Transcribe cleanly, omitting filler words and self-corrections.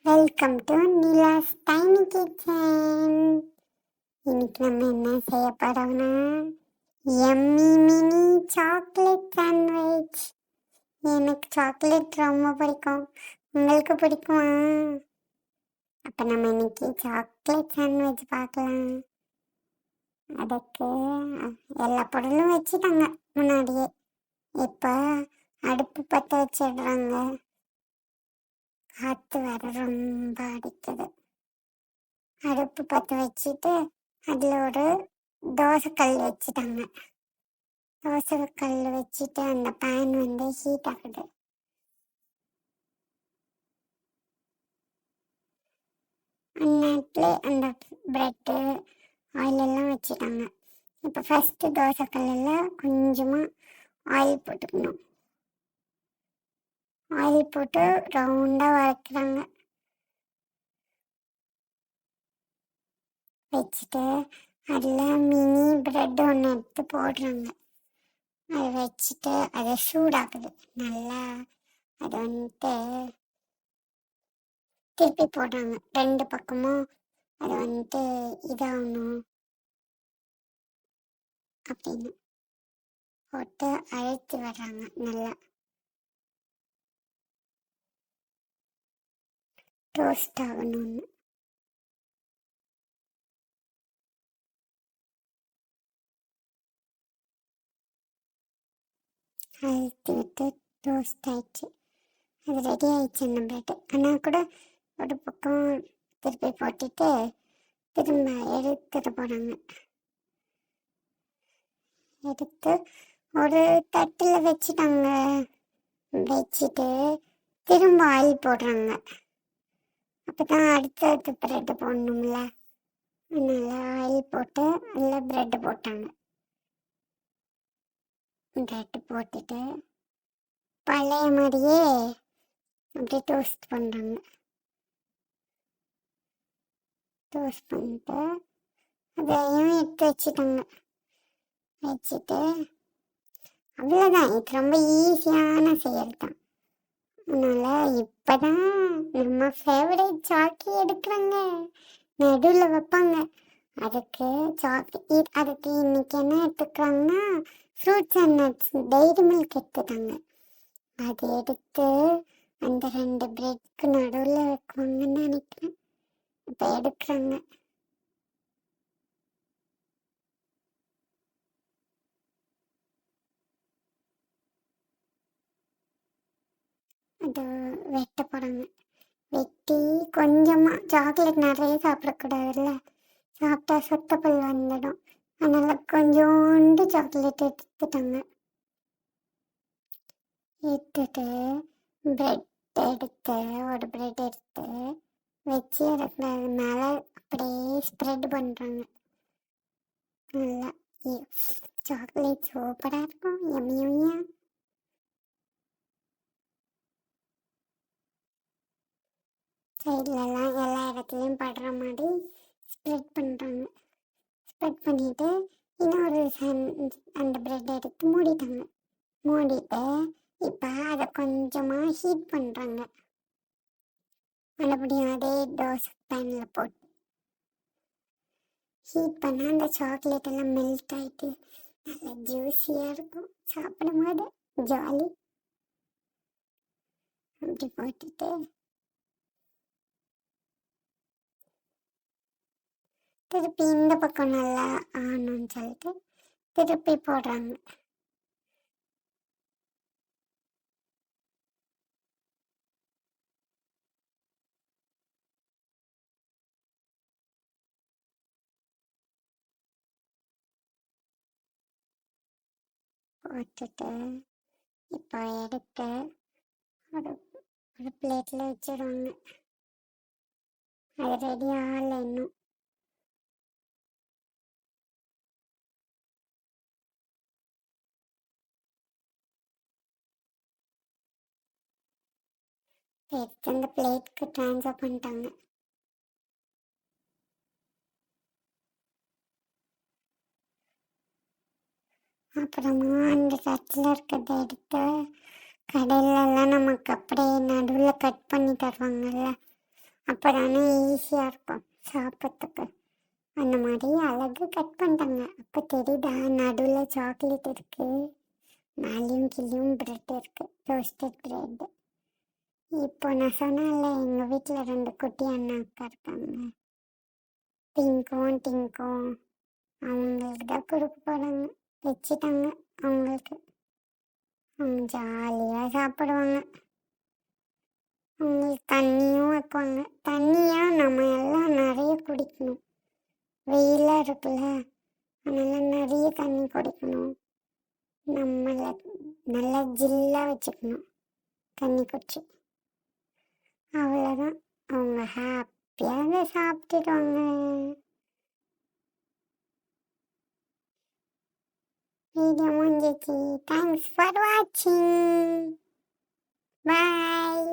Welcome to Nila's tiny kitchen. இன்னைக்கு நம்ம என்ன செய்ய போறோம்னா எம்மி மினி சாக்லேட் சாண்ட்விச். எனக்கு சாக்லேட் ரொம்ப பிடிக்கும். உங்களுக்கு பிடிக்குமா? அப்போ நம்ம இன்னைக்கு சாக்லேட் சாண்ட்விச் பார்க்கலாம். அதுக்கு எல்லா பொருளும் வச்சுட்டாங்க முன்னாடியே. இப்போ அடுப்பு பற்ற வச்சிடுறாங்க. காற்று வர ரொம்ப அடிக்குது. அடுப்பு பற்ற வச்சுட்டு அதில் ஒரு தோசைக்கல் வச்சுட்டாங்க. தோசைக்கல் வச்சுட்டு அந்த பேன் ஹீட் ஆகுது. அந்நேரத்தில் அந்த ப்ரெட்டு ஆயிலெல்லாம் வச்சுட்டாங்க. இப்போ ஃபஸ்ட்டு தோசைக்கல்லில் கொஞ்சமாக ஆயில் போட்டுக்கணும். ஆயில் போட்டு ரவுண்டாக வறுக்கிறாங்க. வச்சுட்டு அதில் மினி ப்ரெட் ஒன்று எடுத்து போடுறாங்க. அதை வச்சுட்டு அதை சூடாக்குது நல்லா. அதை திருப்பி போடுறாங்க. ரெண்டு பக்கமும் அதை இதாகணும் அப்படின்னு போட்டு அழுத்தி வர்றாங்க. நல்லா டோஸ்ட் ஆகணும்னு. அழுத்தி விட்டு டோஸ்ட் ஆயிடுச்சு. அது ரெடி ஆயிடுச்சு அந்த பிரெட்டு. ஆனால் கூட ஒரு பக்கம் திருப்பி போட்டுட்டு திரும்ப எடுத்துட்டு போகிறாங்க. எடுத்து ஒரு தட்டில் வச்சுட்டாங்க. வச்சுட்டு திரும்ப ஆயில் போடுறாங்க. அப்போ தான் அடுத்தடுத்து ப்ரெட்டு போடணும்ல. அதனால ஆயில் போட்டு அதில் ப்ரெட்டு போட்டாங்க. ப்ரெட்டு போட்டுட்டு பழைய மாதிரியே அப்படியே டோஸ்ட் பண்ணுறாங்க. டோஸ்ட் பண்ணிட்டு அதையும் எடுத்து வச்சுட்டாங்க. வச்சுட்டு அவ்வளோதான். இது ரொம்ப ஈஸியான செயல் தான். அதனால் இப்போ தான் நம்ம ஃபேவரட் சாக்கி எடுக்கிறாங்க. நடுவில் வைப்பாங்க. அதுக்கு இன்னைக்கு என்ன எடுத்துக்கிறாங்கன்னா fruits and nuts dairy milk எடுத்துட்டாங்க. அது எடுத்து அந்த ரெண்டு பிரெட்க்கு நடுவில் வைக்குவாங்கன்னு நினைக்கிறேன். இப்போ எடுக்கிறாங்க. அது வெட்ட போகிறாங்க. வெட்டி கொஞ்சமாக சாக்லேட் நிறைய சாப்பிடக்கூடாதுல்ல. சாப்பிட்டா சொத்தப்பல் வந்துடும். அதனால் கொஞ்சோண்டு சாக்லேட் எடுத்துட்டாங்க. எடுத்துட்டு பிரெட் எடுத்து ஒரு பிரெட் எடுத்து வச்சு அதுக்கு மேலே அப்படியே ஸ்ப்ரெட் பண்ணுறாங்க. நல்லா சாக்லேட் சூப்பராக இருக்கும். எம்மியா சைட்லலாம் எல்லா இடத்துலையும் படுற மாதிரி ஸ்ப்ரெட் பண்ணுறாங்க. ஸ்ப்ரெட் பண்ணிவிட்டு இன்னொரு அந்த பிரெட் எடுத்து மூடிட்டாங்க. மூடிட்டு இப்போ அதை கொஞ்சமாக ஹீட் பண்ணுறாங்க. மறுபடியும் அதே தோசை பேனில் போட்டு ஹீட் பண்ணால் அந்த சாக்லேட் எல்லாம் மெல்ட் ஆகிட்டு நல்லா ஜூஸியாக இருக்கும். சாப்பிடும் போது ஜாலி. அப்படி போட்டுட்டு திருப்பி இந்த பக்கம் நல்லா ஆகணும்னு சொல்லிட்டு திருப்பி போடுறாங்க. போட்டுட்டு இப்போ எடுத்து ஒரு ஒரு பிளேட்டில் வச்சிடுவாங்க. அது ரெடி ஆகலை இன்னும். எடுத்து அந்த பிளேட்க்கு ட்ரான்ஸ்ஃபர் பண்ணிட்டாங்க. அப்புறமா அந்த தட்டில் இருக்கிறத எடுத்து கடையிலலாம் நமக்கு அப்படியே நடுவில் கட் பண்ணி தருவாங்கல்ல, அப்போ தானே ஈஸியாக இருக்கும் சாப்பிட்றதுக்கு. அந்த மாதிரி அழகு கட் பண்ணிட்டாங்க. அப்போ தெரியுதா நடுவில் சாக்லேட் இருக்குது, மேலேயும் கீழேயும் பிரெட் இருக்குது, ரோஸ்டட் பிரெட். இப்போ நான் சொன்னேன்ல எங்கள் வீட்டில் 2 குட்டி அண்ணா அக்கா இருக்காங்க, பிங்க்கும் டிங்க்கும். அவங்களுக்கு தான் கொடுக்க போகிறாங்க. வச்சுட்டாங்க அவங்களுக்கு. அவங்க ஜாலியாக சாப்பிடுவாங்க. அவங்களுக்கு தண்ணியும் வைப்பாங்க. தண்ணியாக நம்ம எல்லாம் நிறைய குடிக்கணும். வெயிலாக இருக்குல்ல, அதனால் நிறைய தண்ணி குடிக்கணும். நம்மளை நல்லா ஜில்லாக வச்சுக்கணும் தண்ணி குடிச்சு. அவ்வளோதான், அவங்க ஹாப்பியாக சாப்பிட்டுடுவாங்க. வீடியோ முடிஞ்சிச்சு. தேங்க்ஸ் ஃபார் வாட்சிங். பாய்.